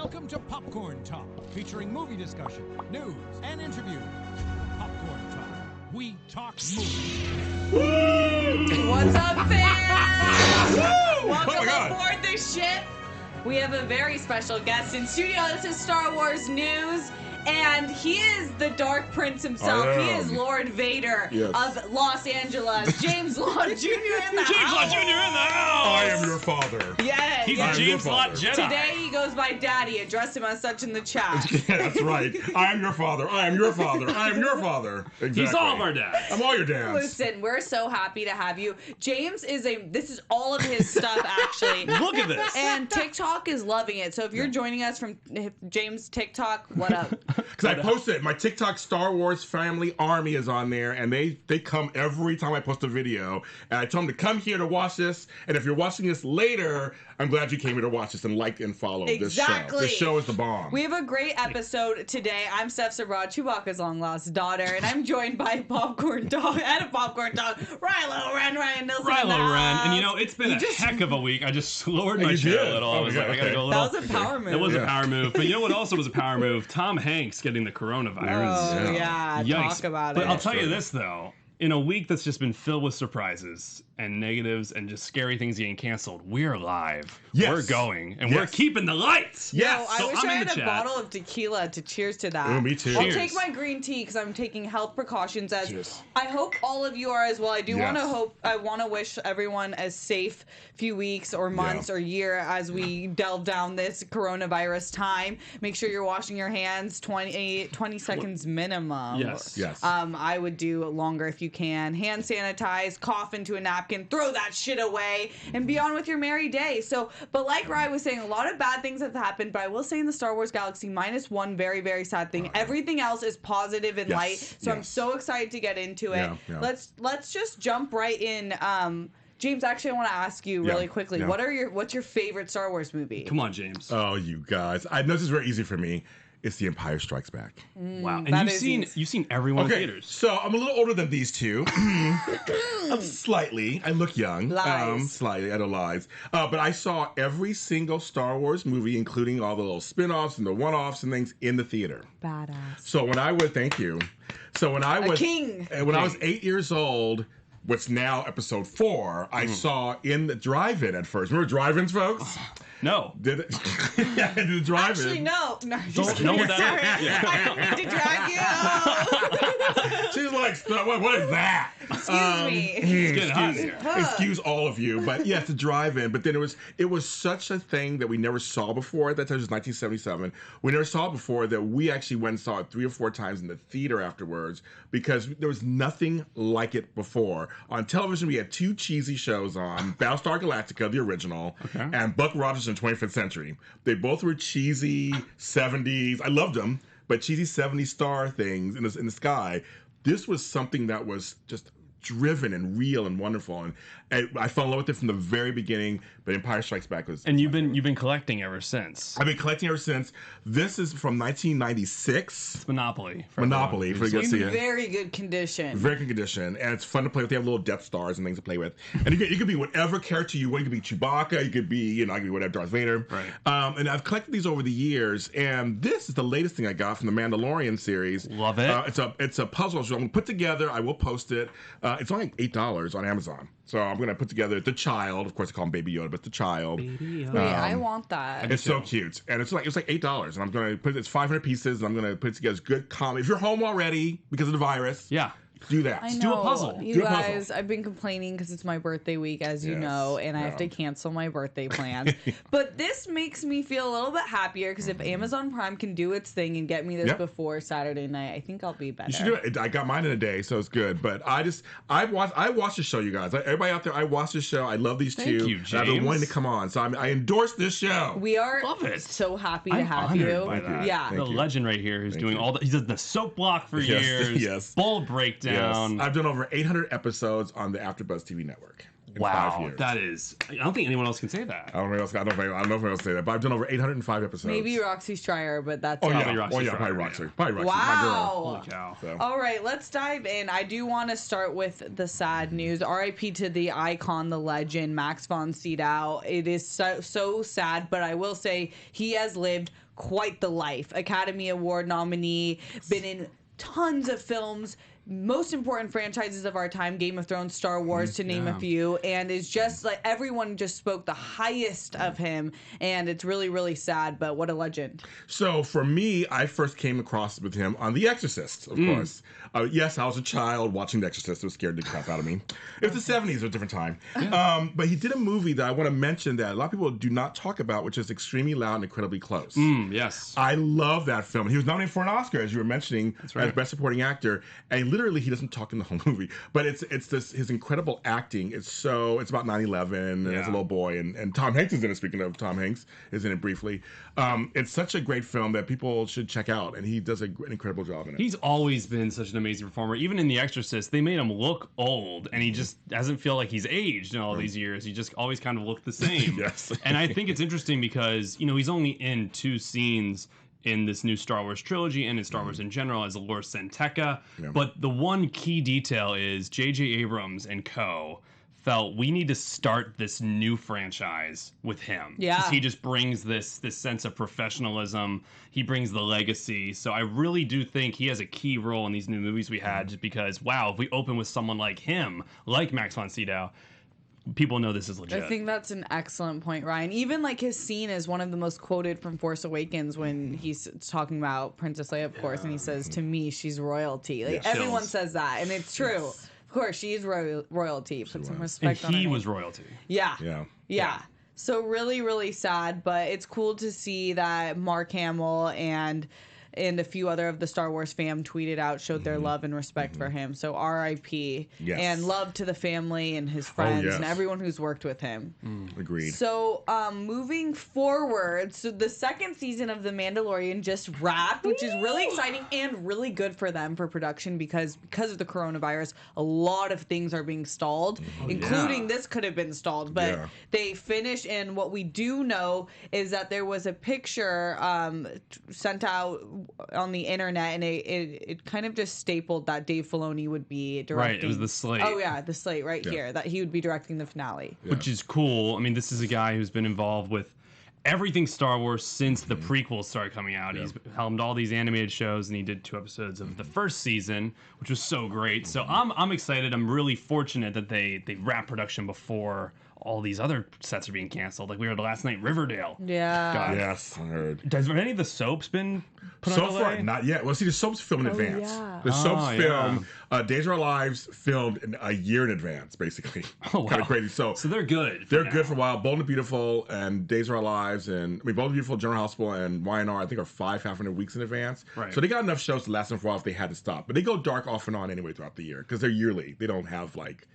Welcome to Popcorn Talk, featuring movie discussion, news, and interviews. Popcorn Talk. We talk movies. What's up, fans? Welcome God. aboard this ship. We have a very special guest in studio. This is Star Wars News. And he is the Dark Prince himself. He is Lord Vader of Los Angeles. James Lott Jr. in the house. James Lott Jr. in the house. I am your father. Yes. He's a James Lott Jedi. Today he goes by Daddy. Address him as such in the chat. Yeah, that's right. I am your father. I am your father. I am your father. Exactly. He's all of our dads. I'm all your dads. Listen, we're so happy to have you. James this is all of his stuff, actually. Look at this. And TikTok is loving it. So if you're joining us from James TikTok, what up? Because I posted my TikTok Star Wars family army is on there, and they come every time I post a video. And I tell them to come here to watch this. And if you're watching this later, I'm glad you came here to watch this and like and follow this show. This show is the bomb. We have a great episode today. I'm Steph Sabrad, Chewbacca's long-lost daughter, and I'm joined by Popcorn Dog and a Popcorn Dog, Ryan Nilsson. Ren. And you know, it's been a heck of a week. I just lowered my chair a little. I was like, I gotta go a little. That was a power move. It was a power move. But you know what also was a power move? Tom Hanks getting the coronavirus. Oh, yeah. Yikes. Talk about But it. I'll tell you this, though. In a week that's just been filled with surprises and negatives and just scary things getting canceled, we're live. Yes. We're going. And we're keeping the lights. Yes. I So wish I'm I in had the a chat. bottle of tequila to cheers to that. Oh, me too. I'll Cheers. take my green tea because I'm taking health precautions. Cheers. I hope all of you are as well. I do Yes. want to wish everyone a safe few weeks or months or year as we delve down this coronavirus time. Make sure you're washing your hands 20 seconds minimum. Yes. Yes. I would do longer if you can. Hand sanitize, cough into a napkin, throw that shit away, and be on with your merry day. So, but like Ryan was saying, a lot of bad things have happened, but I will say in the Star Wars galaxy, minus one very, very sad thing. Everything else is positive and light. So I'm so excited to get into it. Yeah. Let's just jump right in. James, actually, I want to ask you really quickly. Yeah. What's your favorite Star Wars movie? Come on, James. Oh, you guys. I know this is very easy for me. It's The Empire Strikes Back. Wow. that And is you've seen everyone in Okay, theaters. so I'm a little older than these two. Slightly. I look young. Lies. Slightly. I know lies. But I saw every single Star Wars movie, including all the little spin-offs and the one-offs and things in the theater. Badass. So when I was, thank you. So when I was, king. When I was 8 years old, what's now episode 4, I saw in the drive-in at first. Remember drive-ins, folks? No. Did it? Yeah, did the drive-in. Actually, no. Just Don't know what kidding. that Sorry. is. I don't mean to drag you out. She's like, what is that? Excuse me. It's getting hot here. Excuse all of you, but yes, the drive-in. But then it was such a thing that we never saw before. At that time, it was 1977. We never saw it before that we actually went and saw it 3 or 4 times in the theater afterwards because there was nothing like it before. On television, we had 2 cheesy shows on: Battlestar Galactica, the original, and Buck Rogers in 25th Century. They both were cheesy 70s. I loved them, but cheesy 70s star things in the sky. This was something that was just driven and real and wonderful, and I fell in love with it from the very beginning. But Empire Strikes Back was, And you've been collecting ever since. I've been collecting ever since. This is from 1996. It's Monopoly. Monopoly, for you guys In see it. very good condition. Very good condition, and it's fun to play with. They have little Death Stars and things to play with, and you could be whatever character you want. You could be Chewbacca, you could be, I could be whatever, Darth Vader. Right. And I've collected these over the years, and this is the latest thing I got from the Mandalorian series. Love it. It's a puzzle show I'm gonna put together. I will post it. It's only $8 on Amazon, so I'm gonna put together the child. Of course, I call him Baby Yoda, but the child. Wait, I want that. It's so cute, and it's like $8, and I'm gonna put it's 500 pieces, and I'm gonna put it together as good comedy. If you're home already because of the virus, Yeah. do that. I know. do a puzzle. You Do a puzzle. guys, I've been complaining because it's my birthday week, as you Yes, know, and I have to cancel my birthday plans. But this makes me feel a little bit happier because if Amazon Prime can do its thing and get me this Yep. before Saturday night, I think I'll be better. You should do it. I got mine in a day, so it's good. But I watched the show, you guys. Everybody out there, I watched the show. I love these two. Thank you, And I've been James. wanting to come on, so I endorse this show. We are Love it. so happy to I'm have honored you. by that. Yeah. Thank The you. legend right here who's doing you. all the. He did the soap block for Yes, years. yes. Bold breakdown. I've done over 800 episodes on the AfterBuzz TV network. in 5 years. That is. I don't think anyone else can say that. I don't know if anyone else say that, but I've done over 805 episodes. Maybe Roxy Stryer, but that's Oh, it. yeah. Roxy Probably Stryer, Roxy. yeah. Probably Roxy. Wow. My girl. Holy cow. So. All right, let's dive in. I do want to start with the sad news. R.I.P. to the icon, the legend, Max von Sydow. It is so sad, but I will say he has lived quite the life. Academy Award nominee, been in tons of films, most important franchises of our time, Game of Thrones, Star Wars, to name a few, and is just like everyone just spoke the highest of him, and it's really, really sad, but what a legend. So for me, I first came across with him on The Exorcist, of course. Yes, I was a child watching The Exorcist. It was scared the crap out of me. It was the 70s, it was a different time. But he did a movie that I want to mention that a lot of people do not talk about, which is Extremely Loud and Incredibly Close. Yes. I love that film. He was nominated for an Oscar, as you were mentioning, as Best Supporting Actor. And literally, he doesn't talk in the whole movie. But it's this his incredible acting. It's about 9/11, and there's a little boy, and Tom Hanks is in it. Speaking of Tom Hanks, is in it briefly. It's such a great film that people should check out, and he does an incredible job in it. He's always been such an amazing performer. Even in The Exorcist, they made him look old, and he just doesn't feel like he's aged in all these years. He just always kind of looked the same. Yes. And I think it's interesting because, he's only in 2 scenes in this new Star Wars trilogy and in Star Wars in general as Lor San Tekka. But the one key detail is J.J. Abrams and co. felt we need to start this new franchise with him. Yeah. Because he just brings this sense of professionalism. He brings the legacy. So I really do think he has a key role in these new movies we had, just because, wow, if we open with someone like him, like Max von Sydow, people know this is legit. I think that's an excellent point, Ryan. Even like his scene is one of the most quoted from Force Awakens when he's talking about Princess Leia, of course, and he says, "To me, she's royalty." Like everyone says that, and it's true. Of course, she is royalty. Put some respect on her he name. was royalty. Yeah. So really, really sad, but it's cool to see that Mark Hamill and a few other of the Star Wars fam tweeted out, showed their love and respect for him. So R.I.P. Yes. And love to the family and his friends and everyone who's worked with him. Agreed. So moving forward, so the 2nd season of The Mandalorian just wrapped, which is really exciting and really good for them for production because of the coronavirus, a lot of things are being stalled, including this could have been stalled, but they finished. And what we do know is that there was a picture sent out on the internet, and it kind of just stapled that Dave Filoni would be directing. Right, it was the slate. Oh yeah, the slate here, that he would be directing the finale. Which is cool. I mean, this is a guy who's been involved with everything Star Wars since the prequels started coming out. He's helmed all these animated shows, and he did 2 episodes of the 1st season, which was so great. So I'm excited. I'm really fortunate that they wrapped production before all these other sets are being canceled. Like we heard last night, Riverdale. Yeah. God. Yes, I heard. Has any of the soaps been put So on far, delay? not yet. Well, see, the soaps film in advance. yeah. The soaps yeah. film, Days of Our Lives filmed a year in advance, basically. Oh, wow. Kind of crazy. So they're good. they're good for a while. Bold and Beautiful and Days of Our Lives, and Bold and Beautiful, General Hospital, and YNR, I think, are 5 half-hour weeks in advance. Right. So they got enough shows to last them for a while if they had to stop. But they go dark off and on anyway throughout the year because they're yearly. They don't have like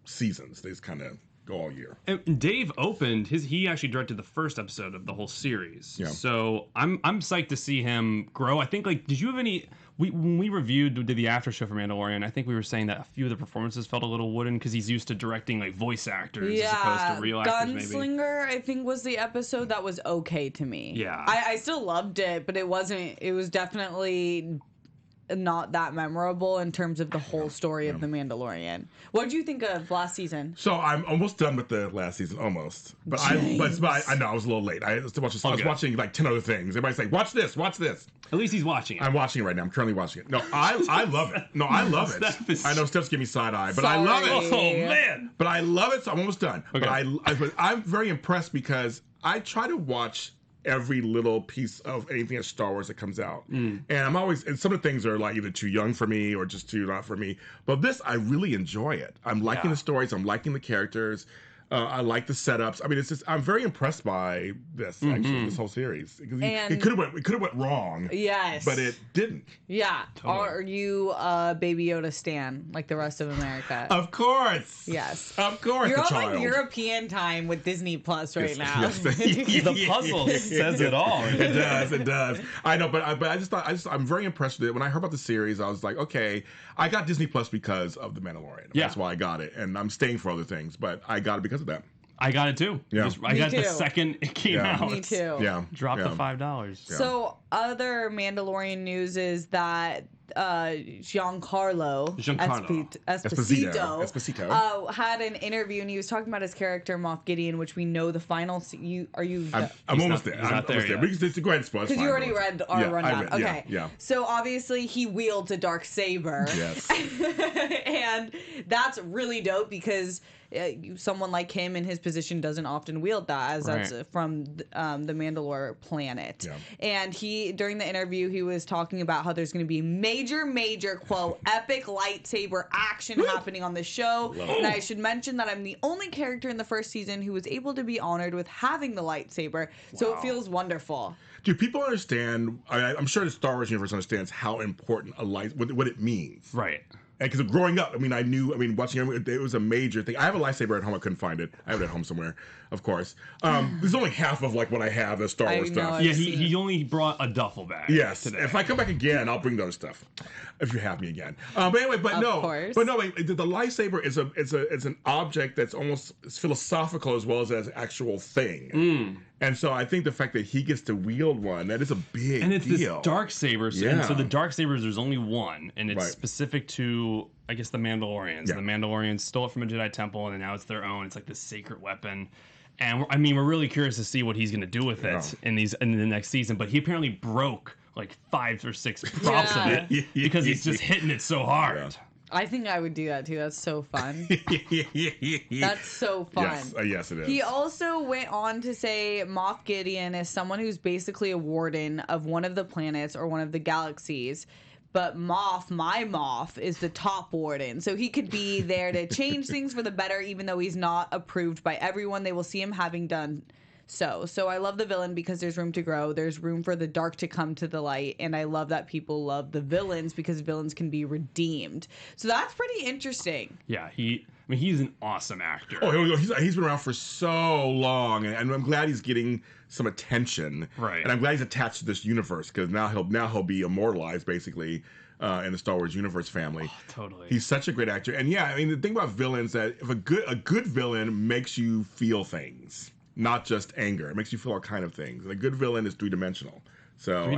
seasons. They just kind of go all year. And Dave opened he actually directed the 1st episode of the whole series. Yeah. So I'm psyched to see him grow. I think did you have any? When we did the after show for Mandalorian, I think we were saying that a few of the performances felt a little wooden because he's used to directing like voice actors as opposed to real actors. Maybe. Gunslinger, I think, was the episode that was okay to me. Yeah. I still loved it, but it was definitely not that memorable in terms of the whole story of The Mandalorian. What did you think of last season? So I'm almost done with the last season, almost. But I know I was a little late. I was watching like 10 other things. Everybody's like, watch this. At least he's watching it. I'm watching it right now. I'm currently watching it. No, I love it. No, I love it. I know Steph's giving me side eye, but I love it. Oh man! But I love it, so I'm almost done. Okay. But I'm very impressed because I try to watch every little piece of anything at Star Wars that comes out. And and some of the things are like either too young for me or just too not for me. But this, I really enjoy it. I'm liking the stories. I'm liking the characters. I like the setups. I mean, it's just I'm very impressed by this actually, this whole series. It could have went wrong. Yes. But it didn't. Yeah. Totally. Are you a Baby Yoda stan like the rest of America? Of course. Yes. Of course. You're the on child. like European time with Disney Plus right now. Yes. The puzzle says it all. It does. It does. I know, but I'm very impressed with it. When I heard about the series, I was like, okay, I got Disney Plus because of The Mandalorian. Yeah. That's why I got it, and I'm staying for other things, but I got it because of that. I got it too. Yeah. I Me got it the too. second it came out. Me too. Yeah. Dropped yeah. the $5. So other Mandalorian news is that Giancarlo Esposito had an interview and he was talking about his character Moff Gideon, which we know the final. I'm almost there. He's not there yet. Go ahead, spoil. Because you already read our rundown. Okay. Yeah. So obviously he wields a dark saber. Yes. And that's really dope because someone like him in his position doesn't often wield that, as that's from the Mandalore planet. Yeah. And during the interview, he was talking about how there's going to be major, quote, epic lightsaber action happening on the show. And I should mention that I'm the only character in the first season who was able to be honored with having the lightsaber. So it feels wonderful. Do people understand? I'm sure the Star Wars universe understands how important what it means. Right. Because growing up, watching it was a major thing. I have a lightsaber at home. I couldn't find it. I have it at home somewhere, of course. There's only half of like what I have as Star Wars stuff. Yeah, he only brought a duffel bag. Yes. Today. If I come back again, I'll bring the other stuff. If you have me again. But anyway, the lightsaber is an object that's almost philosophical as well as an actual thing. And so I think the fact that he gets to wield one, that is a big and it's deal. this dark saber. So, and so the dark sabers, there's only one, and it's specific to, I guess, the Mandalorians. Yeah. The Mandalorians stole it from a Jedi temple, and now it's their own. It's like this sacred weapon. And we're really curious to see what he's going to do with it in the next season. But he apparently broke like 5 or 6 props of it because he's just hitting it so hard. Yeah. I think I would do that too. That's so fun. That's so fun. Yes, it is. He also went on to say Moff Gideon is someone who's basically a warden of one of the planets or one of the galaxies. But my Moff, is the top warden. So he could be there to change things for the better, even though he's not approved by everyone. They will see him having done so. I love the villain because there's room to grow. There's room for the dark to come to the light. And I love that people love the villains because villains can be redeemed. So that's pretty interesting. Yeah, he's an awesome actor. Oh, he's been around for so long, and I'm glad he's getting some attention. Right. And I'm glad he's attached to this universe because now he'll be immortalized basically in the Star Wars universe family. Oh, totally. He's such a great actor, and the thing about villains that if a good villain makes you feel things, not just anger, it makes you feel all kind of things. And a good villain is 3-dimensional. So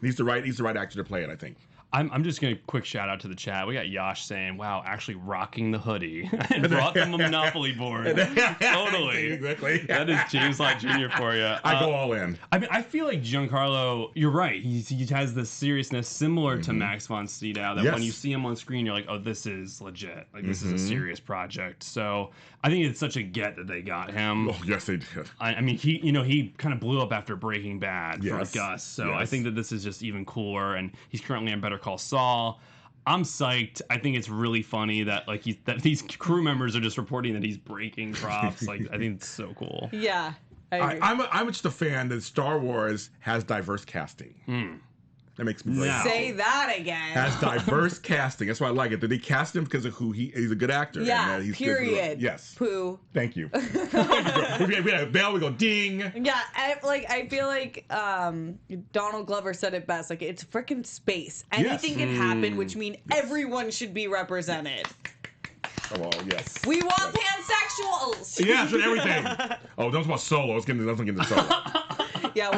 he's the right actor to play it, I think. I'm just going to quick shout out to the chat. We got Yash saying, wow, actually rocking the hoodie and brought them a Monopoly board. Totally. Exactly. That is James Lott Jr. for you. I go all in. I feel like Giancarlo, you're right. He has this seriousness similar to Max von Sydow that when you see him on screen, you're like, oh, this is legit. Like, this is a serious project. So I think it's such a get that they got him. Oh, yes, they did. He kind of blew up after Breaking Bad for Gus. So I think that this is just even cooler, and he's currently on Better Call Saul. I'm psyched. I think it's really funny that that these crew members are just reporting that he's breaking props. I think it's so cool. Yeah, I agree. I'm just a fan that Star Wars has diverse casting. That makes me very Say that again. Has diverse casting. That's why I like it. That they cast him because of who he's a good actor. Yeah, and he's period. Yes. Pooh. Thank you. we had a bell, we go ding. Yeah, I feel like Donald Glover said it best. Like, it's freaking space. Anything can happen, which means everyone should be represented. Oh, well, yes. We want pansexuals. Yes, and everything. Oh, don't talk about Solo. Let's get into Solo. Yeah,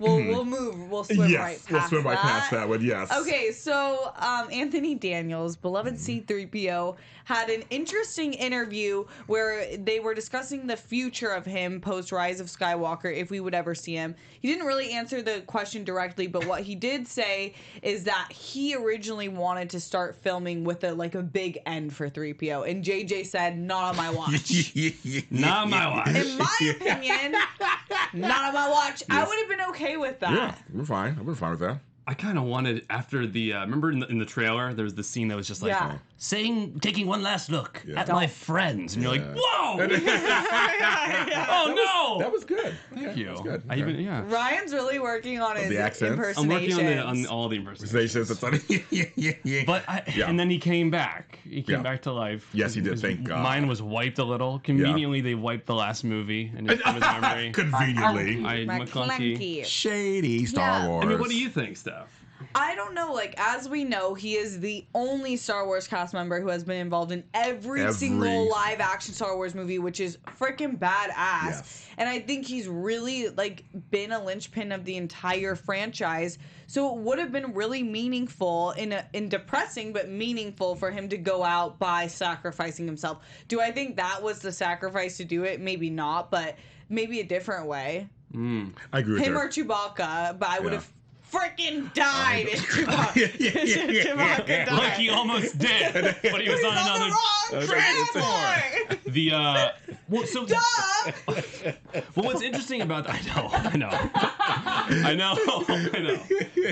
we'll move. We'll swim right past that one, yes. Okay, so Anthony Daniels, beloved C-3PO, had an interesting interview where they were discussing the future of him post Rise of Skywalker, if we would ever see him. He didn't really answer the question directly, but what he did say is that he originally wanted to start filming with a big end for 3PO, and JJ said, not on my watch. Not on my watch. In my opinion, not on my watch. I would have been okay with that. Yeah, we're fine. I've been fine with that. I kind of wanted after the remember in the trailer there was the scene that was just like taking one last look at my friends, and you're like, whoa! Oh no! That was good. Thank you. That was good. Ryan's really working on his the accents? impersonations. I'm working on all the impersonations. But and then he came back. He came back to life. Yes, he did. Thank God. Mine was wiped a little. Conveniently, they wiped the last movie and just from his memory. Conveniently. McClunky. Shady Star Wars. I mean, what do you think, Steph? I don't know. Like, as we know, he is the only Star Wars cast member who has been involved in every single live-action Star Wars movie, which is freaking badass. Yes. And I think he's really, like, been a linchpin of the entire franchise. So it would have been really meaningful, in depressing, but meaningful for him to go out by sacrificing himself. Do I think that was the sacrifice to do it? Maybe not, but maybe a different way. I agree with him her. or Chewbacca, but I would have freaking died if Chewbacca died. Like he almost did, but he was on another transport. Well, what's interesting about I know.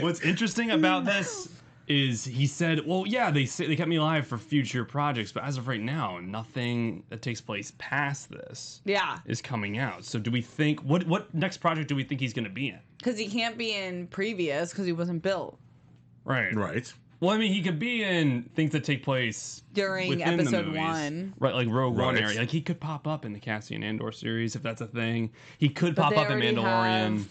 What's interesting about this is he said, well, yeah, they kept me alive for future projects, but as of right now, nothing that takes place past this is coming out. So do we think, what next project do we think he's going to be in? Because he can't be in previous because he wasn't built. Right. Well, I mean, he could be in things that take place during episode 1. Right, like Rogue One area. Like, he could pop up in the Casian Andor series if that's a thing. He could pop up in Mandalorian.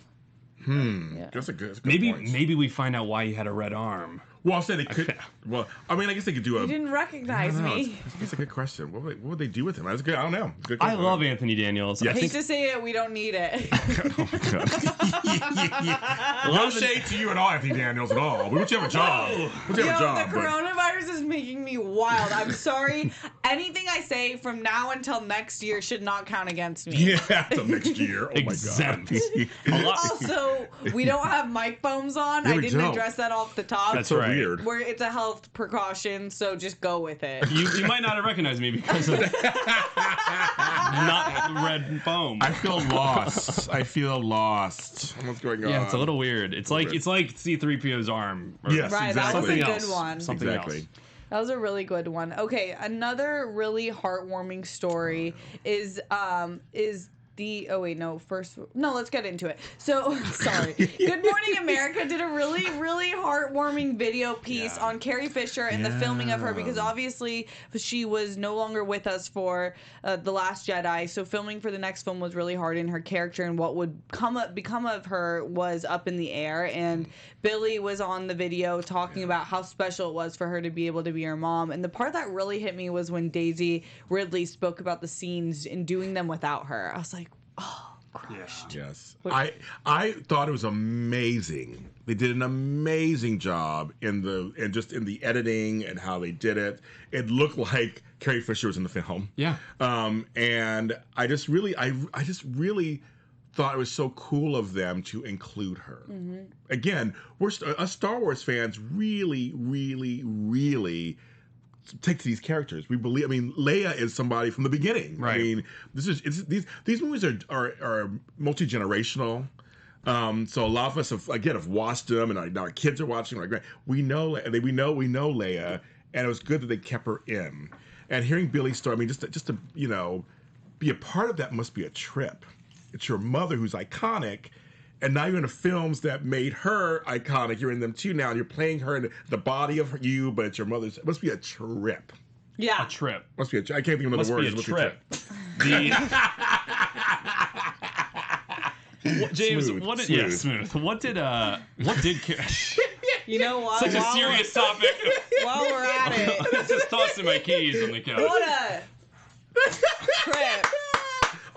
That's a good point. point. Maybe we find out why he had a red arm. Well, I said they could. Well, I mean, I guess they could do a. You didn't recognize me. That's a good question. What would they do with him? That's good. I don't know. Good I love Anthony Daniels. Yes. I hate to say it, we don't need it. Oh my God. No shade to you at all, Anthony Daniels, at all. We want you to have a job. The coronavirus is making me wild. I'm sorry. Anything I say from now until next year should not count against me. Yeah, until next year. Oh Exempt. my God. Also, we don't have mic foams on. I didn't address that off the top. That's so weird. It's a health precaution, so just go with it. You might not have recognized me because of not the red foam. I feel lost. What's going on? Yeah, it's a little weird. It's like C-3PO's arm. Yes, right, exactly. That was a good one. Something else. That was a really good one. Okay, another really heartwarming story is let's get into it. So, sorry. Good Morning America did a really, really heartwarming video piece on Carrie Fisher and the filming of her, because obviously she was no longer with us for The Last Jedi. So filming for the next film was really hard, and her character and what would become of her was up in the air. And Billy was on the video talking about how special it was for her to be able to be her mom. And the part that really hit me was when Daisy Ridley spoke about the scenes and doing them without her. I was like, oh, crushed. Yes. I thought it was amazing. They did an amazing job in the editing and how they did it. It looked like Carrie Fisher was in the film. Yeah. And I just really thought it was so cool of them to include her. Mm-hmm. Again, we're us Star Wars fans really, really, really take to these characters. We believe. I mean, Leia is somebody from the beginning. Right. I mean, these movies are multi-generational. So a lot of us have watched them, and our kids are watching. Like, we know Leia, and it was good that they kept her in. And hearing Billy's story, I mean, just to be a part of that must be a trip. It's your mother who's iconic, and now you're in the films that made her iconic. You're in them too now, and you're playing her in the body of you, but it's your mother's. It must be a trip. Yeah. A trip. Must be I can't think of another word. Must be a trip. James, smooth. What did You know what? Such a serious topic. While we're at it. I'm just tossing my keys on the couch. What a trip.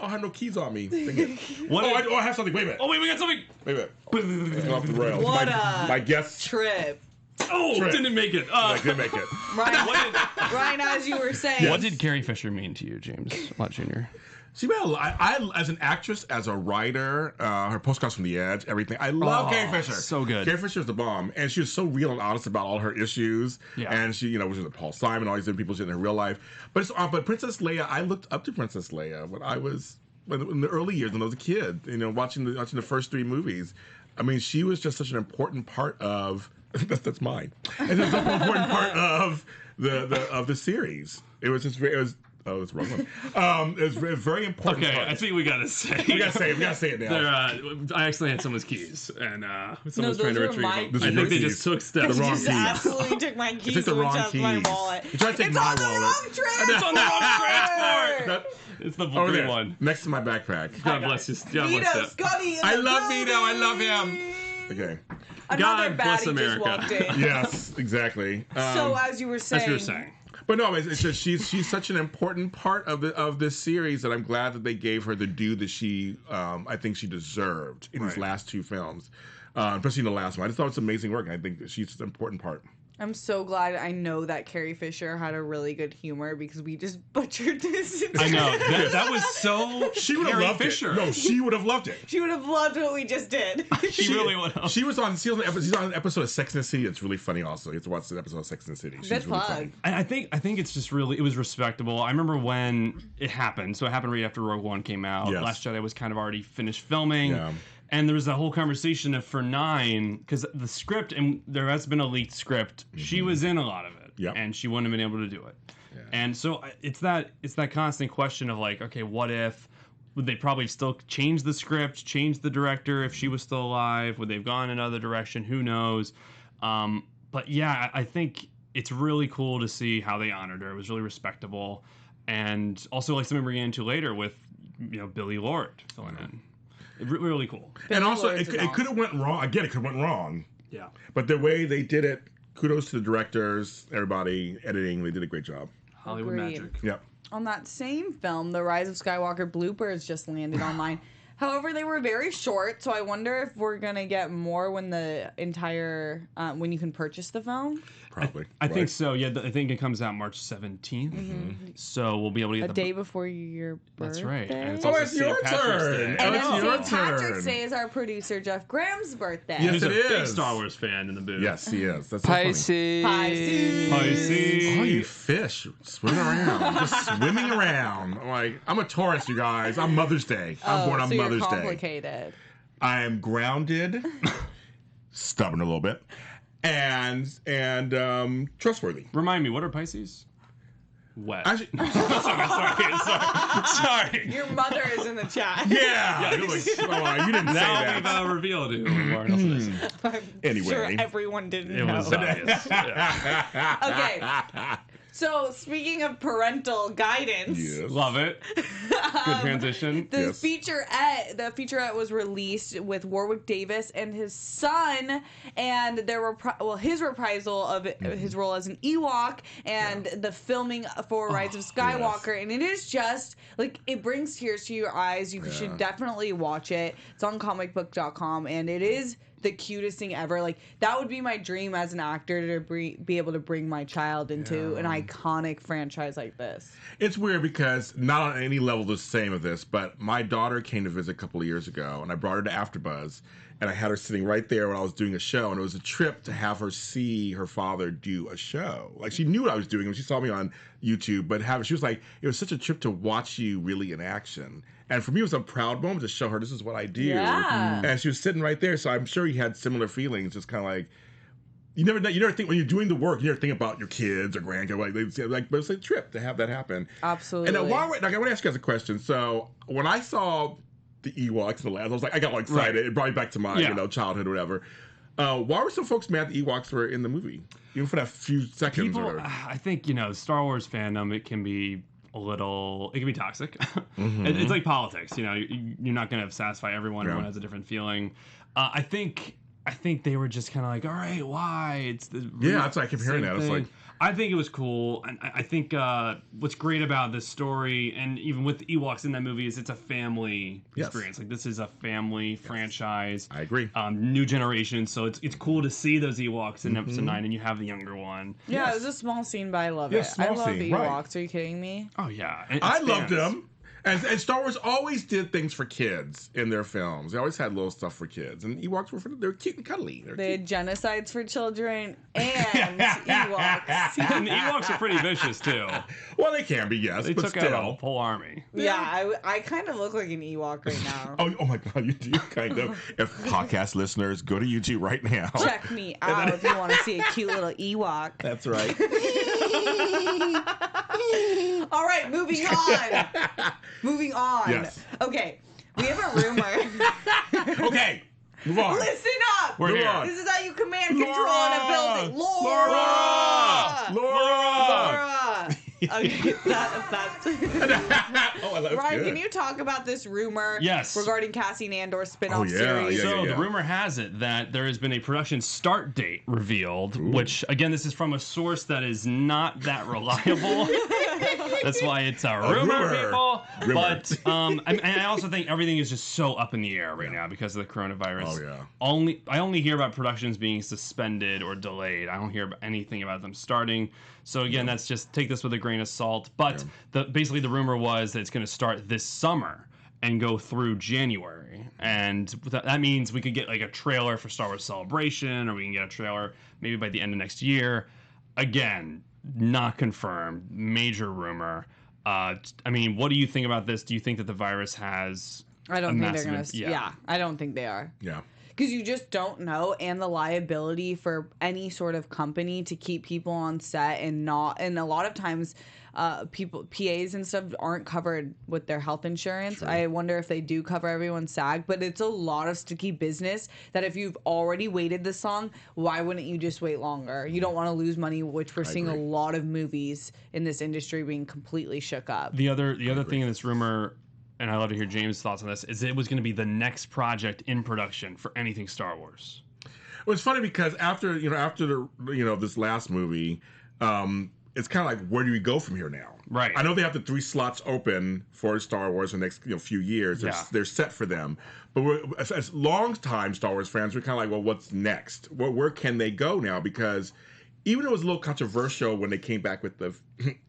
Oh, I have no keys on me. Dang it. I have something. Wait a minute. Oh, wait, we got something. Wait a minute. It's going off the rails. What my guest trip. Oh, Trip. didn't make it. I didn't make it. Ryan, as you were saying. What did Carrie Fisher mean to you, James Lott Jr.? She made I as an actress, as a writer, her postcards from the Edge, everything. I love Carrie Fisher. So good. Carrie Fisher's the bomb, and she was so real and honest about all her issues. Yeah. And she, was with Paul Simon, all these different people she did in her real life. But Princess Leia, I looked up to Princess Leia when I was in the early years when I was a kid. Watching the first 3 movies. I mean, she was just such an important part of that's mine. And it's such an important part of the series. It was just it was. Oh, it's the wrong one. It was a very important. Okay, part. I think we gotta say. We gotta say it now. I accidentally had someone's keys, and someone's those trying to were retrieve my them. keys. I think they Keys. just took Steph. The wrong Just keys. absolutely took my It keys, took the which wrong has my keys. wallet. You tried to take It's my on the wallet. wrong track. It's on the wrong transport. It's the Over green there, one. next to my backpack. God bless you. God bless Vito, you. Scotty, in I the love Vito. I love him. building. Okay. Another God bless baddie America. just walked in. Yes, exactly. So as you were saying, As you were saying. But no, it's just she's such an important part of this series that I'm glad that they gave her the due that she I think she deserved in these last two films, especially in the last one. I just thought it's amazing work. And I think that she's an important part. I'm so glad I know that Carrie Fisher had a really good humor because we just butchered this. I know that was so. She would have Carrie loved Fisher. it. No, she would have loved it. She would have loved what we just did. She really would have. She's on an episode of Sex and the City. It's really funny. Also, you have to watch the episode of Sex and the City. She's Good really plug. funny. And I think it's just really, it was respectable. I remember when it happened. So it happened right after Rogue One came out. Yes. Last Jedi was kind of already finished filming. Yeah. And there was that whole conversation of for 9, because the script, and there has been a leaked script, she was in a lot of it. Yep. And she wouldn't have been able to do it. Yeah. And so it's that constant question of like, okay, what if, would they probably still change the script, change the director if she was still alive? Would they have gone another direction? Who knows? But yeah, I think it's really cool to see how they honored her. It was really respectable. And also like something we're getting into later with, Billy Lord filling in. Really cool. And also, Lord's it could have went wrong. Again, it could have went wrong. Yeah. But the way they did it, kudos to the directors, everybody, editing. They did a great job. Hollywood Agreed. magic. Yep. On that same film, The Rise of Skywalker bloopers just landed online. However, they were very short, so I wonder if we're gonna get more when the entire when you can purchase the film. Probably. I think so. Yeah, I think it comes out March 17th. So we'll be able to get A day before your birthday. That's right. And it's Oh, also it's St. your Patrick's turn. Day. Oh, And it's then your St. Patrick's turn. Day is our producer Jeff Graham's birthday. Yes, He's a it big is. Star Wars fan in the booth. Yes, he is. That's so funny. Pisces. Pisces. Oh, you fish swimming around, just swimming around. I'm a Taurus, you guys. I'm Mother's Day. I'm born on so Mother's you're Day. complicated. I am grounded, stubborn a little bit, and trustworthy. Remind me, what are Pisces? Wet. Actually, Sorry. Your mother is in the chat. yeah. you're like, You didn't say Now we've that. revealed it. What else did I say? I'm Anyway. sure everyone didn't It know. was obvious. Yeah. Okay. So speaking of parental guidance, Yes. Love it. Good transition. the Yes. featurette was released with Warwick Davis and his son, and there were his reprisal of his role as an Ewok, and the filming for Rise of Skywalker, and it is just like it brings tears to your eyes. You should definitely watch it. It's on comicbook.com, and it is the cutest thing ever. Like that would be my dream as an actor to be able to bring my child into an iconic franchise like this. It's weird because not on any level the same of this, but my daughter came to visit a couple of years ago, and I brought her to AfterBuzz, and I had her sitting right there when I was doing a show, and it was a trip to have her see her father do a show. Like she knew what I was doing when she saw me on YouTube, but she was like, it was such a trip to watch you really in action. And for me, it was a proud moment to show her this is what I do. Yeah. And she was sitting right there, so I'm sure you had similar feelings. Just kind of like, you never think when you're doing the work, you never think about your kids or grandkids. But it's a trip to have that happen. Absolutely. And I want to ask you guys a question. So when I saw the Ewoks in the last, I got all excited. Right. It brought me back to my childhood or whatever. Why were some folks mad the Ewoks were in the movie, even for that few seconds? People, or whatever? I think Star Wars fandom. It can be toxic. It's like politics. You're not going to satisfy everyone. Yeah. Everyone has a different feeling. I think they were just kind of like, all right, why? It's the That's why I kept hearing same that. It's thing. like, I think it was cool, and I think what's great about this story, and even with the Ewoks in that movie, is it's a family experience. Like this is a family franchise. I agree. New generation, so it's cool to see those Ewoks in episode 9, and you have the younger one. Yeah, it was a small scene, but I love Yeah, it. I small love scene, Ewoks. right. Are you kidding me? Oh yeah, I loved them. And Star Wars always did things for kids in their films. They always had little stuff for kids. And Ewoks they're cute and cuddly. They had genocides for children and Ewoks. And the Ewoks are pretty vicious too. Well, they can be, yes, They but took still. out a whole army. Yeah, I kind of look like an Ewok right now. Oh my God, you do kind of. If podcast listeners, go to YouTube right now. Check me out if you want to see a cute little Ewok. That's right. All right, moving on. Moving on. Yes. Okay, we have a rumor. Okay, move on. Listen up. We're here. This is how you command control in a building. Laura! Laura! Okay, that's... Oh, that's Ryan, good. can you talk about this rumor Yes. regarding Cassian Andor spin-off Oh, yeah, series? yeah, So yeah. the rumor has it that there has been a production start date revealed, which again, this is from a source that is not that reliable. That's why it's a rumor, people. Rumor. But I also think everything is just so up in the air right now because of the coronavirus. Oh, yeah. I only hear about productions being suspended or delayed. I don't hear anything about them starting. So again, that's just take this with a grain of salt. But basically the rumor was that it's going to start this summer and go through January. And that means we could get like a trailer for Star Wars Celebration, or we can get a trailer maybe by the end of next year. Again, not confirmed. Major rumor. I mean, what do you think about this? Do you think that the virus has I don't a think they're going massive- to... yeah. Yeah, I don't think they are. Yeah. Because you just don't know, and the liability for any sort of company to keep people on set and a lot of times PAs and stuff aren't covered with their health insurance. True. I wonder if they do cover everyone's SAG, but it's a lot of sticky business that if you've already waited this long, why wouldn't you just wait longer? You don't want to lose money, which we're seeing agree. a lot of movies in this industry being completely shook up. The other thing in this rumor, and I'd love to hear James' thoughts on this, is it was going to be the next project in production for anything Star Wars. Well, it's funny because after this last movie, it's kind of like, where do we go from here now? Right. I know they have the 3 slots open for Star Wars for the next few years. They're set for them. But as long-time Star Wars fans, we're kind of like, well, what's next? Where can they go now? Because even though it was a little controversial when they came back with the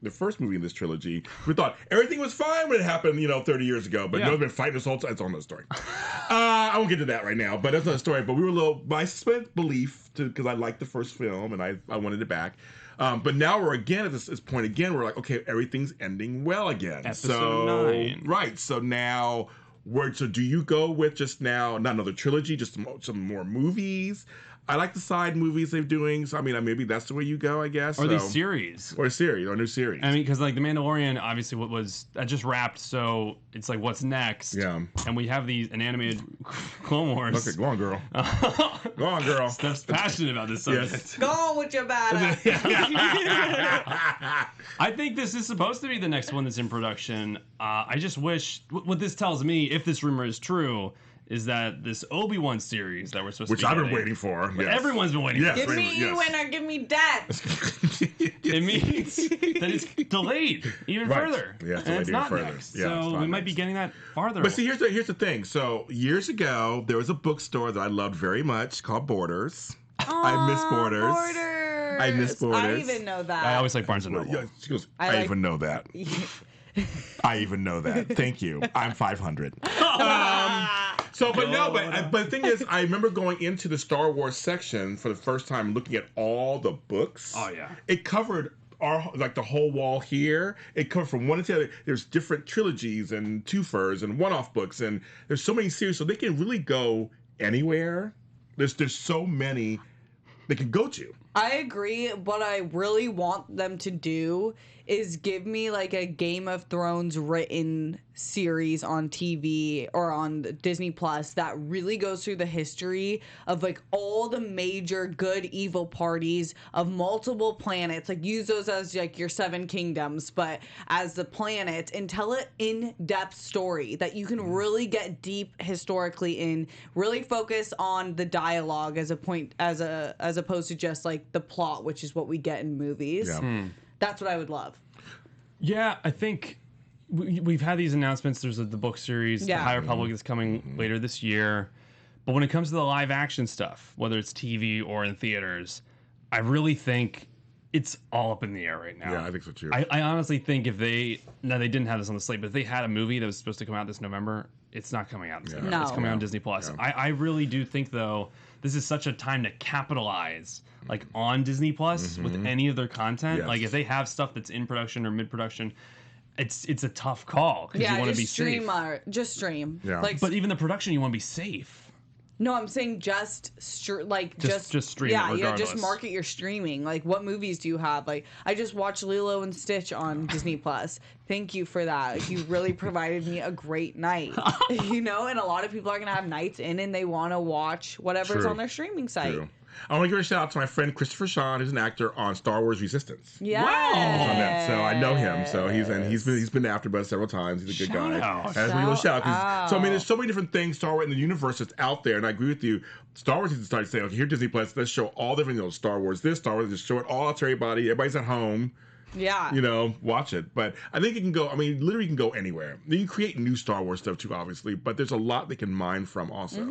first movie in this trilogy, we thought everything was fine when it happened, 30 years ago. But they've been fighting this whole time. It's another story. I won't get to that right now, but that's another story. But we were a little, I suspended belief because I liked the first film and I wanted it back. But now we're again at this point again. We're like, okay, everything's ending well again. Episode 9. Right. So now, so do you go with just now not another trilogy, just some more movies? I like the side movies they're doing. So I mean, maybe that's the way you go, I guess. Or these series. Or a new series. I mean, because like The Mandalorian, obviously, that just wrapped, so it's like, what's next? Yeah. And we have an animated Clone Wars. Okay, go on, girl. Go on, girl. Steph's passionate about this subject. Yes. Go on with your battle. I think this is supposed to be the next one that's in production. I just wish what this tells me, if this rumor is true, is that this Obi-Wan series that we're supposed Which to be I've been getting, waiting for. but Yes. everyone's been waiting Yes. for. Give me Ewan or give me death. It means that it's delayed even Right. further. Yeah, it's and delayed it's even not further. next. Yeah, it's So not we might next. be getting that farther. But see, here's the thing. So years ago, there was a bookstore that I loved very much called Borders. I miss Borders. Borders. I miss Borders. I even know that. I always like Barnes and Noble. Yeah, she goes, I I like- even know that. I even know that. Thank you. I'm 500. But the thing is, I remember going into the Star Wars section for the first time, looking at all the books. Oh, yeah. It covered the whole wall here. It covered from one to the other. There's different trilogies and twofers and one-off books, and there's so many series, so they can really go anywhere. There's so many they can go to. I agree. What I really want them to do is give me like a Game of Thrones written series on TV or on Disney Plus that really goes through the history of like all the major good evil parties of multiple planets. Like use those as like your 7 kingdoms, but as the planets, and tell an in-depth story that you can really get deep historically in, really focus on the dialogue as opposed to just like the plot, which is what we get in movies. Yeah. That's what I would love. Yeah, I think we've had these announcements. There's the book series, Yeah. The High Republic is coming later this year. But when it comes to the live action stuff, whether it's TV or in theaters, I really think it's all up in the air right now. Yeah, I think so too. I honestly think if they didn't have this on the slate, but if they had a movie that was supposed to come out this November, it's not coming out this November. No. It's coming out on Disney Plus. Yeah. I really do think though this is such a time to capitalize like on Disney Plus with any of their content. Yes. Like if they have stuff that's in production or mid production, it's a tough call because you want to be safe. Just stream. Yeah. Like, But even the production, you want to be safe. no, I'm saying just stream stream it just regardless. market your streaming. Like, what movies do you have? Like, I just watched Lilo and Stitch on Disney Plus. Thank you for that. You really provided me a great night. And a lot of people are gonna have nights in and they want to watch whatever's True. on their streaming site. True. I want to give a shout out to my friend Christopher Sean, who's an actor on Star Wars Resistance. Yeah. On that. So I know him. So he's been to AfterBuzz several times. He's a good guy. Shout out. That's a little shout out. So I mean, Out. there's so many different things Star Wars in the universe that's out there, and I agree with you. Star Wars needs to start saying, okay, here Disney Plus, let's show all different, Star Wars, Star Wars, just show it all out to everybody. Everybody's at home. Yeah. Watch it. But I think it can go, literally you can go anywhere. You can create new Star Wars stuff too, obviously, but there's a lot they can mine from also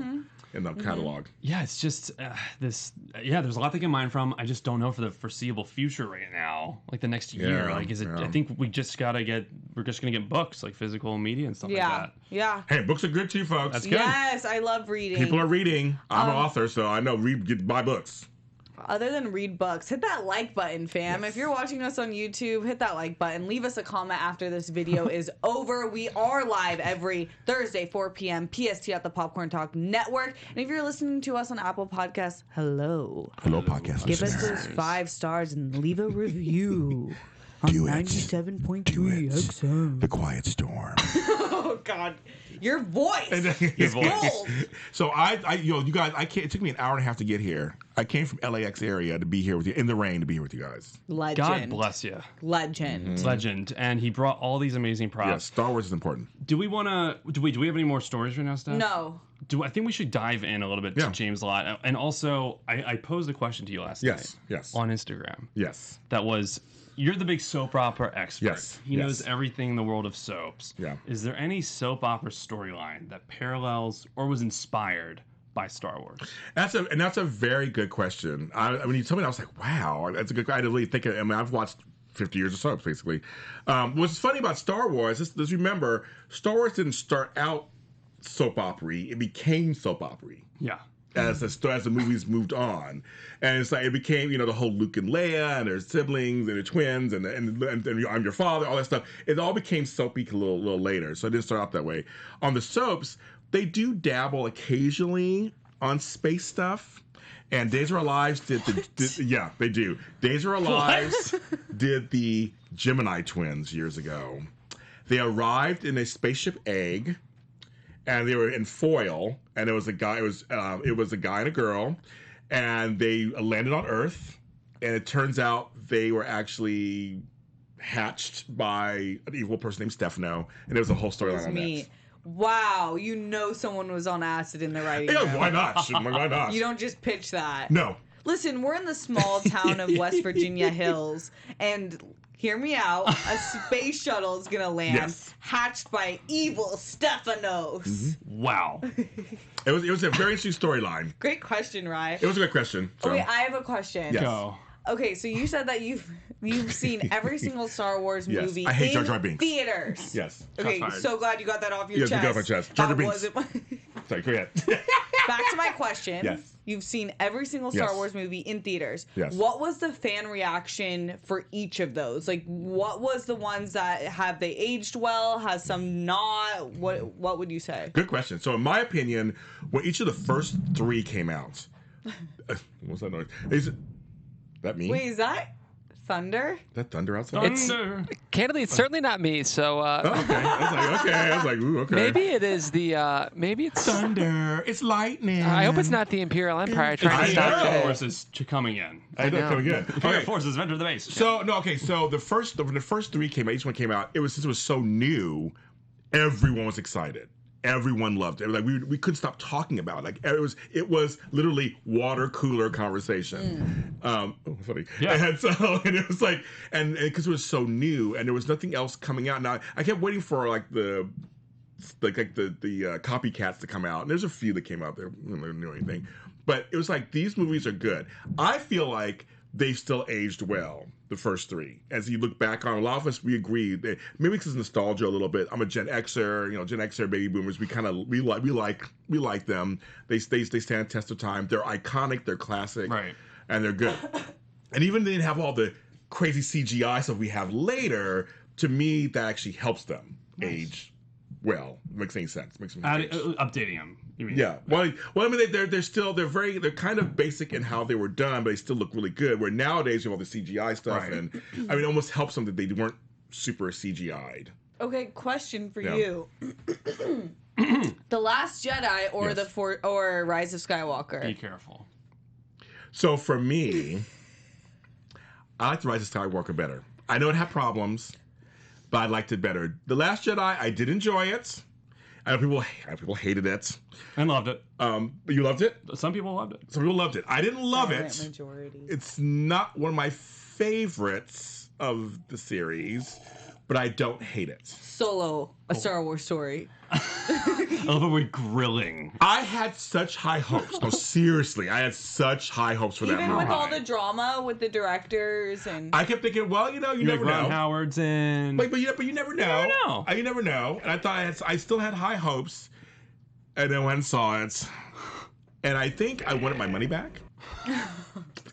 in the catalog. Yeah, it's just there's a lot they can mine from. I just don't know for the foreseeable future right now, like the next year. Yeah, Like, is it? yeah. I think we're just gonna get books, like physical media and stuff Yeah. like that. Yeah. Hey, books are good too, folks. That's good. Yes, I love reading. People are reading. I'm an author, so I know buy books. Other than read books, hit that like button, fam. If you're watching us on YouTube, hit that like button. Leave us a comment after this video is over. We are live every Thursday, 4 p.m. PST at the Popcorn Talk Network. And if you're listening to us on Apple Podcasts, hello. Hello, podcast Give us listeners. those 5 stars and leave a review on Do it. 97.3 Do it. XM. The Quiet Storm. Oh, God. Your voice. Your voice. Gold. So you guys, it took me an hour and a half to get here. I came from LAX area to be here with you in the rain to be here with you guys. Legend. God bless you, Legend. legend. And he brought all these amazing props. Yes, Star Wars is important. Do we want to? Do we have any more stories right now, Steph? No. I think we should dive in a little bit Yeah. to James Lott. And also, I posed a question to you last night Yes. on Instagram. Yes. That was, you're the big soap opera expert. Yes, He yes. knows everything in the world of soaps. Yeah. Is there any soap opera storyline that parallels or was inspired by Star Wars? That's a very good question. When you told me that, I was like, wow, that's a good. I didn't really think. I've watched 50 years of soaps basically. What's funny about Star Wars is, let's remember, Star Wars didn't start out soap opera-y. It became soap opera-y Yeah. as the movies moved on, and it's like it became the whole Luke and Leia and their siblings and their twins and I'm your father, all that stuff. It all became soapy a little later, so it didn't start out that way. On the soaps, they do dabble occasionally on space stuff. And Days Are Alive did yeah, they do. Days Are Alive did the Gemini twins years ago. They arrived in a spaceship egg, and they were in foil. And it was a guy. It was a guy and a girl, and they landed on Earth. And it turns out they were actually hatched by an evil person named Stefano, and there was a whole storyline on Me. that. Wow, someone was on acid in the writing room. Yeah, why not? Why not? You don't just pitch that. No. Listen, we're in the small town of West Virginia Hills, and hear me out, a space shuttle is going to land, Yes. hatched by evil Stephanos. Wow. It was a very interesting storyline. Great question, Ryan. It was a good question. So. Okay, I have a question. Yes. Go. Okay, so you said that you've seen every single Star Wars Yes, movie I hate in Jar Jar Binks. theaters. Yes. Okay, Shots fired. so glad you got that off your Yes, chest. you got it off my chest. Jar Jar That Binks. wasn't my- Sorry, go ahead. Back to my question. Yes. You've seen every single Star Yes. Wars movie in theaters. Yes. What was the fan reaction for each of those? Like, what was the ones that have they aged well? Has some not? What would you say? Good question. So, in my opinion, when each of the first 3 came out, what's that noise? Is that me? Wait, is that thunder? Is that thunder outside? Thunder. Candidly, it's certainly not me. So Oh, okay. I was like, ooh, okay. maybe it is the maybe it's. thunder. It's lightning. I hope it's not the Imperial Empire trying I to stop know. Fire Jay. forces coming in. I know. know. Coming good. Fire Okay. forces enter the base. So So the first 3 came out. Each one came out. Since it was so new, everyone was excited. Everyone loved it. Like we couldn't stop talking about it. Like it was literally water cooler conversation. Funny. Yeah. And it was like and because it was so new and there was nothing else coming out. Now I kept waiting for the copycats to come out. And there's a few that came out there. I didn't know anything. But it was like these movies are good. I feel like they've still aged well. The first three, as you look back on, a lot of us we agree that maybe because nostalgia a little bit. I'm a Gen Xer, Gen Xer baby boomers. We like them. They stand the test of time. They're iconic. They're classic. Right. And they're good. And even they didn't have all the crazy CGI stuff we have later. To me, that actually helps them age well. Makes any sense. Makes any sense. Updating them. You mean? Yeah. Well, I mean, they're kind of basic in how they were done, but they still look really good. Where nowadays you have all the CGI stuff, Right. and I mean, it almost helps them that they weren't super CGI'd. Okay, question for Yeah. you. The Last Jedi or Yes. or Rise of Skywalker? Be careful. So for me, I like the Rise of Skywalker better. I know it had problems, but I liked it better. The Last Jedi, I did enjoy it. I know people hated it. And loved it. But you loved it? Some people loved it. Some people loved it. I didn't love Silent it. Majority. It's not one of my favorites of the series, but I don't hate it. Solo, a Star Wars story. I love that we're grilling. I had such high hopes. No, seriously, I had such high hopes for that Even movie. with all the drama with the directors and I kept thinking, well, you never Ron know. Howard's in. But you never know. never know. You never know. And I thought I still had high hopes, and then went and saw it, and I think I wanted my money back.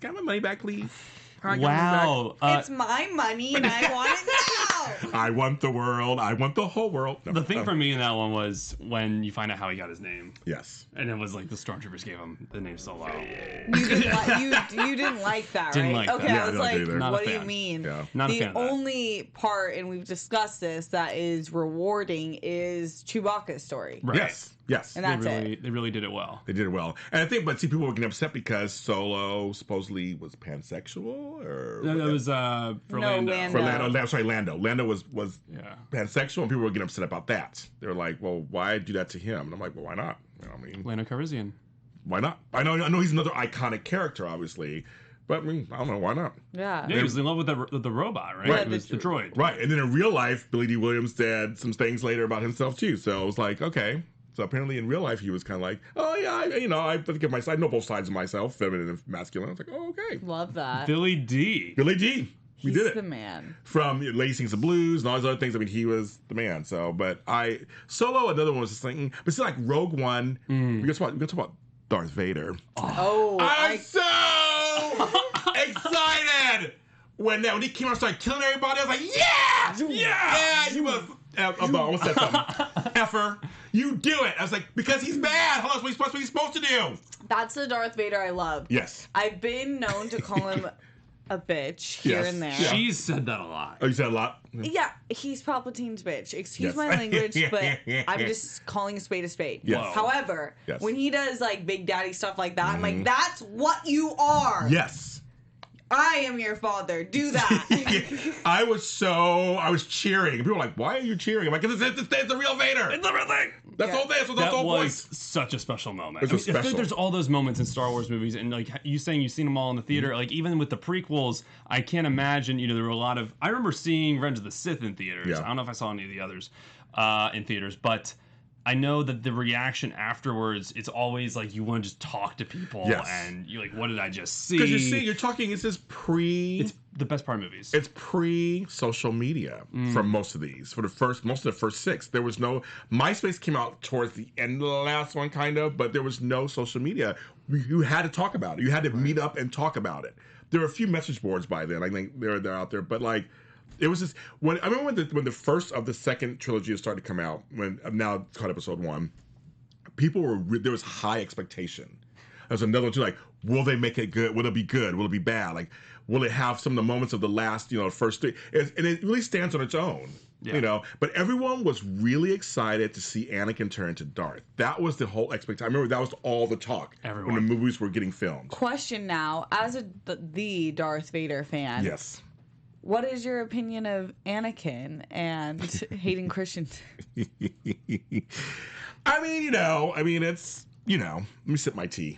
Got my money back, please. Can I get my money Wow. it's my money and I want it now. back? I want the world. I want the whole world. No, The thing for me in that one was when you find out how he got his name. yes. And it was like the stormtroopers gave him the name Solo. You didn't like that, right? Didn't like that. Okay, Yeah, I I was didn't like like, it either. Not a what do you fan. mean? Yeah. Not a The fan of that. only part, and we've discussed this, that is rewarding is Chewbacca's story. Right. Yes. And They that's really, it. they really did it well. They did it well. And I think, but see, people were getting upset because Solo supposedly was pansexual, or No, that was for No, Lando. Lando. for Lando. Sorry, Lando. Lando was Yeah. pansexual, and people were getting upset about that. They were like, "Well, why do that to him?" And I'm like, "Well, why not? I mean, Lando Calrissian. why not? I know he's another iconic character, obviously, but I mean, I don't know, why not?" Yeah. Yeah, he was in love with the robot, right? Right. It was the droid. Right. And then in real life, Billy D. Williams said some things later about himself too. So it was like, okay. So apparently in real life, he was kind of like, oh yeah, I think of myself. I know both sides of myself, feminine and masculine. I was like, oh, okay. Love that. Billy D. Billy D. We He's did it. the man. From Lady Sings the Blues and all those other things. I mean, he was the man. So, but Solo, another one was just thinking, but it's like Rogue One. We can talk about Darth Vader. Oh, I'm so excited when he came out and started killing everybody. I was like, yeah, you was. What's that something? Effer, you do it. I was like, because he's bad. Hold on, that's what he's supposed to do. that's the Darth Vader I love. Yes. I've been known to call him a bitch here Yes. and there. Yeah. She's said that a lot. Oh, you said a lot. Yeah, he's Palpatine's bitch. Excuse Yes. my language, but I'm just calling a spade a spade. Yes. However, Yes. when he does like Big Daddy stuff like that, I'm like, that's what you are. Yes. I am your father. Do that. I was cheering. People were like, why are you cheering? I'm like, it's the real Vader. It's everything. That's the whole thing. That's the That whole was point. such a special moment. It was I feel special. like there's all those moments in Star Wars movies, and like you saying you've seen them all in the theater. Like even with the prequels, I can't imagine. There were a lot of. I remember seeing Revenge of the Sith in theaters. Yeah. I don't know if I saw any of the others in theaters, but I know that the reaction afterwards, it's always like you want to just talk to people, Yes. and you're like, what did I just see? Because you're talking. It's this It's the best part of movies. It's pre-social media for most of these. For most of the first 6, there was no. MySpace came out towards the end of the last one, kind of, but there was no social media. You had to talk about it. You had to meet up and talk about it. There were a few message boards by then. I think they're out there, but like. It was just when I remember when the first of the second trilogy started to come out. When now it's called Episode 1, people were there was high expectation. There's another one too. Like, will they make it good? Will it be good? Will it be bad? Like, will it have some of the moments of the last first 3? And it really stands on its own. Yeah. But everyone was really excited to see Anakin turn to Darth. That was the whole expectation. I remember that was all the talk Everyone. when the movies were getting filmed. Question now, as the Darth Vader fan, Yes. what is your opinion of Anakin and hating Christians? I mean, it's, let me sip my tea.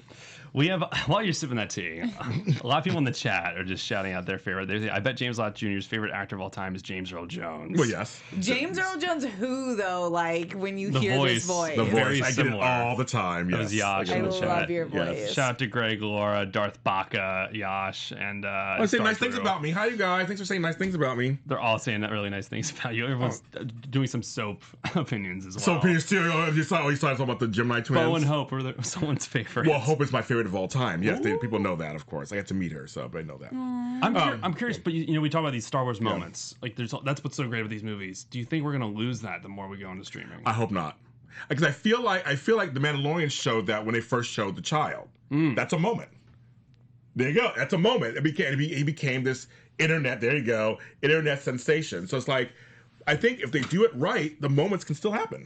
We have, while you're sipping that tea, a lot of people in the chat are just shouting out their favorite. I bet James Lott Jr.'s favorite actor of all time is James Earl Jones. Well, yes. James Earl Jones, who though? Like when you The hear voice, this voice, The voice. Very I get it similar. all the time. That Yes. was Yash I in the love chat. your Yes. voice. Shout out to Greg, Laura, Darth Baka, Yash, and I say nice things about me. Hi, you guys. Thanks for saying nice things about me. They're all saying that really nice things about you. Everyone's doing some soap opinions as well. So, Peter Steele, you saw talking about the Gemini twins. Bo and Hope are someone's favorite. Well, Hope is my favorite of all time. Yes, people know that, of course. I got to meet her, so but I know that. I'm curious, but we talk about these Star Wars moments. Like, that's what's so great about these movies. Do you think we're gonna lose that the more we go into streaming? I hope not, because I feel like the Mandalorian showed that when they first showed the child. That's a moment. There you go. That's a moment. He became this internet. There you go, internet sensation. So it's like, I think if they do it right, the moments can still happen.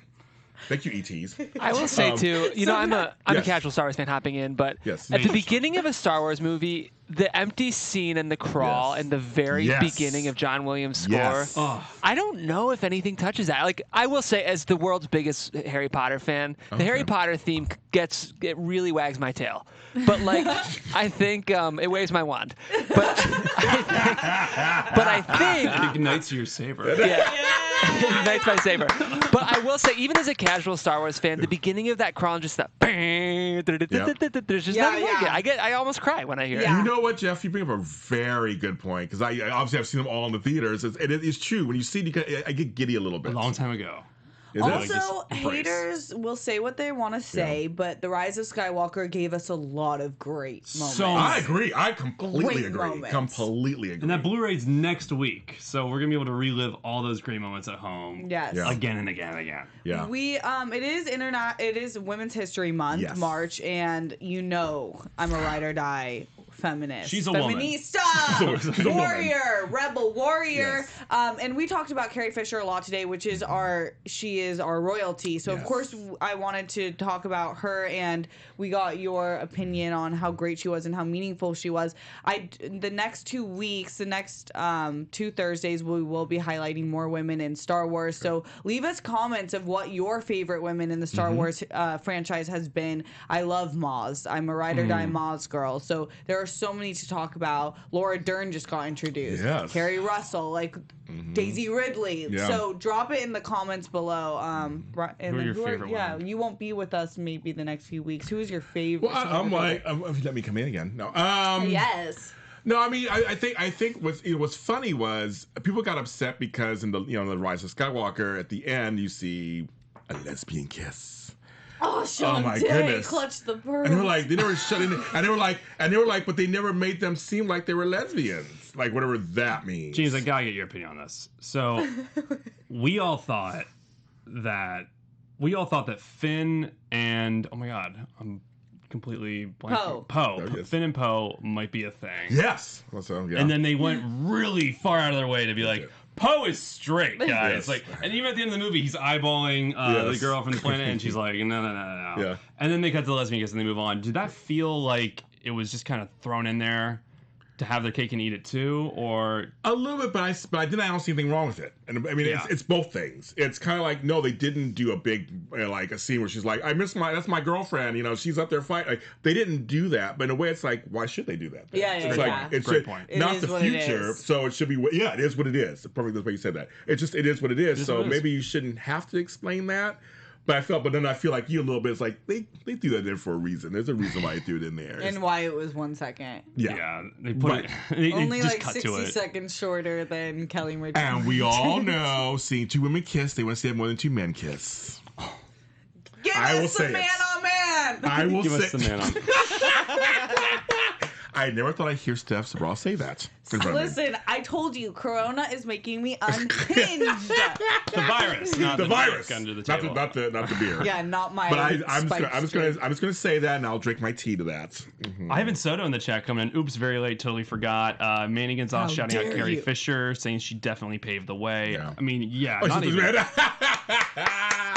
Thank you, ETs. I will say too, I'm a Yes. casual Star Wars fan hopping in, but Yes. at the beginning of a Star Wars movie, the empty scene in the crawl Yes. and the very Yes. beginning of John Williams' score, Yes. I don't know if anything touches that. Like, I will say, as the world's biggest Harry Potter fan, the Harry Potter theme it really wags my tail. But like, I think it waves my wand. But I think It ignites your saber. yeah. Ignites my saber. But I will say, even as a casual Star Wars fan, the beginning of that crawl and just that there's just nothing like it. I almost cry when I hear Yeah. it. You know what, Jeff? You bring up a very good point, because I obviously I've seen them all in the theaters. It is true. When you see it, I get giddy a little A bit. long time ago. Is it? Also, just embrace. haters will say what they want to say, but The Rise of Skywalker gave us a lot of great moments. So I agree. I completely Great agree. moments. Completely agree. And that Blu-ray's next week, so we're gonna be able to relive all those great moments at home. Yes. Yeah. Again and again and again. Yeah. It is Women's History Month, Yes. March, and I'm a ride or die feminist. She's a woman. Feminista, She's a woman. warrior, rebel warrior. Yes. And we talked about Carrie Fisher a lot today, which is she is our royalty. So of Yes. course I wanted to talk about her, and we got your opinion on how great she was and how meaningful she was. The next 2 weeks, the next 2 Thursdays, we will be highlighting more women in Star Wars. So leave us comments of what your favorite women in the Star Wars franchise has been. I love Maz. I'm a ride or die Maz girl. So there are so many to talk about. Laura Dern just got introduced. Yes. Carrie Russell, Daisy Ridley. Yeah. So drop it in the comments below. And Who are then your favorite Yeah, women? you won't be with us maybe the next few weeks. Who is your favorite? Well, I'm like, let me come in again. No. Yes. No, I mean, I think what's funny was people got upset because in the the Rise of Skywalker at the end you see a lesbian kiss. Oh, Sean my Day goodness. clutched the pearl. And they were like, they never shut in, and they were like, but they never made them seem like they were lesbians, like whatever that means. James, I gotta get your opinion on this. So, we all thought that Finn and oh my god, I'm completely blanking. Poe. Oh, yes. Finn and Poe might be a thing. Yes. So, yeah. And then they went really far out of their way to be like, Poe is straight, guys. Yes. Like, and even at the end of the movie, he's eyeballing the Yes. girl from the planet, and she's like, no. Yeah. And then they cut to the lesbian kiss and they move on. Did that feel like it was just kind of thrown in there to have their cake and eat it too, or A little bit, but I don't see anything wrong with it. And I mean, Yeah. it's both things. It's kind of like, no, they didn't do a big like a scene where she's like, that's my girlfriend. She's up there fighting. Like, they didn't do that. But in a way, it's like, why should they do that? Yeah, it's yeah, like yeah. it's Great point. It not is the what it future, is. so it should be. It is what it is. Perfect the way you said that. It is what it is. is So what it is. maybe you shouldn't have to explain that. But then I feel like you a little bit. It's like they threw that in for a reason. There's a reason why they threw it in there. And why it was 1 second. yeah. they put Right. it. They Only just like cut 60 to it. seconds shorter than Kelly Richard. And we all know, seeing two women kiss, they want to see more than two men kiss. Give I will us say the man it. on man. I will Give say. us the man on. I never thought I'd hear Steph Sabral say that. Listen, I told you, Corona is making me unhinged. The virus, not the the virus, dick under the not table. not the beer. Yeah, not my. But I'm spiked just drink. gonna say that, and I'll drink my tea to that. Mhm. I haven't Soto in the chat coming in. Oops, very late. Totally forgot. Manny Gonzalez How shouting out dare Carrie you. Fisher, saying she definitely paved the way. Yeah. I mean, yeah, Oh, not she's- even.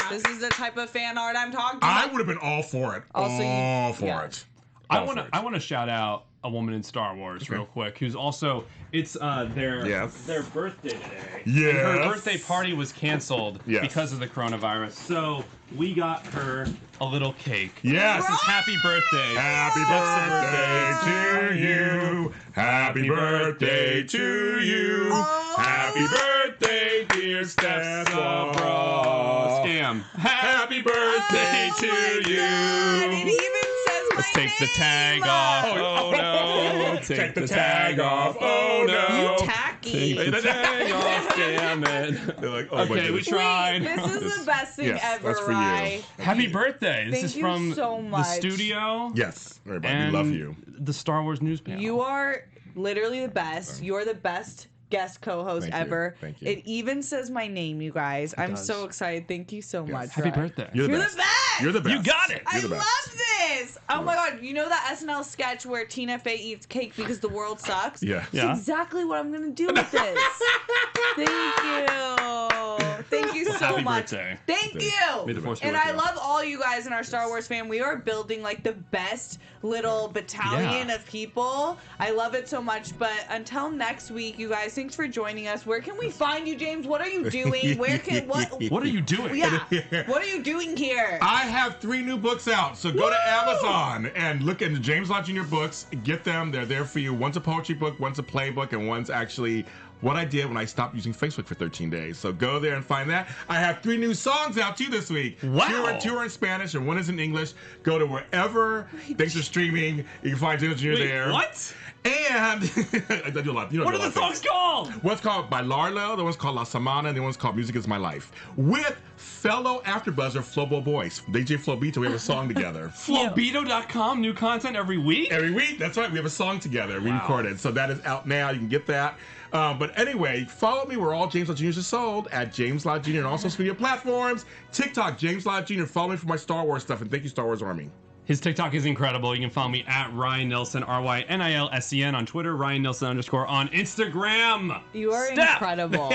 This is the type of fan art I'm talking I about. would have been all for it. Also, all for yeah. it. I All want for to. it. I want to shout out a woman in Star Wars real quick, who's also it's their birthday today. Yeah. And her birthday party was canceled because of the coronavirus. So we got her a little cake. Yes. This is happy birthday. Happy birthday to you. Happy birthday to you. Happy birthday, dear Steph. Scam. Happy birthday to you. It even says my Let's take the name. tag off. Oh no. Take the tag off. Oh no. You tacky. Take the tag off. Damn it. They're like, oh, my Okay, we goodness. tried. This is the best thing Yes, ever, that's for you. Rye. Happy birthday. This Thank is you from so the much. studio. Yes, everybody, we And love you. the Star Wars news panel. You are literally the best. You're the best guest co-host Thank you. ever. Thank you. It even says my name, you guys. I'm does. so excited. Thank you so much. Happy Rye. birthday. You're the You're best. the best. You're the best. You got it. I You're the best. love this. Oh my god, you know that SNL sketch where Tina Fey eats cake because the world sucks? Yeah. Yeah. That's exactly what I'm gonna do with this. Thank you. Thank you so Happy much. birthday. Thank May you. the force be And with I you. love all you guys in our Star Wars fan. We are building like the best little battalion Yeah. of people. I love it so much. But until next week, you guys, thanks for joining us. Where can we find you, James? What are you doing? Where can What are you doing? Yeah. What are you doing here? I have 3 new books out, so go to Amazon and look at the James Lott Jr. books. Get them. They're there for you. One's a poetry book, one's a play book, and one's actually what I did when I stopped using Facebook for 13 days. So go there and find that. I have 3 new songs out too this week. Wow. Two are in Spanish and one is in English. Go to wherever things are streaming. You can find James Jr. Wait, there. what? And I do a lot. You know, What do a are lot the of songs things. called? One's called By Larlo, the one's called La Semana, and the one's called Music Is My Life. With fellow AfterBuzzer Flobo Boys. DJ Flobito, we have a song together. Flobito.com, new content every week? Every week, that's right. We have a song together. We Wow. recorded. So that is out now. You can get that. But anyway, follow me where all James Lott Jr.'s are sold at James Lott Jr. and all social media platforms. TikTok, James Lott Jr. Follow me for my Star Wars stuff. And thank you, Star Wars Army. His TikTok is incredible. You can follow me at Ryan Nilsen, RYNILSEN on Twitter, Ryan Nilsen _ on Instagram. You are Steph. incredible.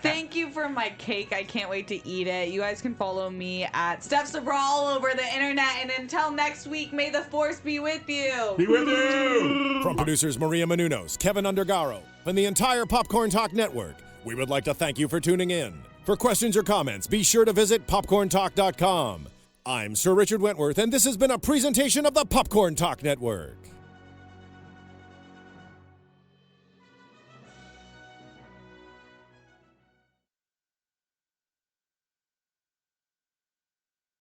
Thank you for my cake. I can't wait to eat it. You guys can follow me at Steph Sabra all over the internet. And until next week, may the force be with you. Be with you. From producers Maria Menounos, Kevin Undergaro, and the entire Popcorn Talk Network, we would like to thank you for tuning in. For questions or comments, be sure to visit popcorntalk.com. I'm Sir Richard Wentworth, and this has been a presentation of the Popcorn Talk Network.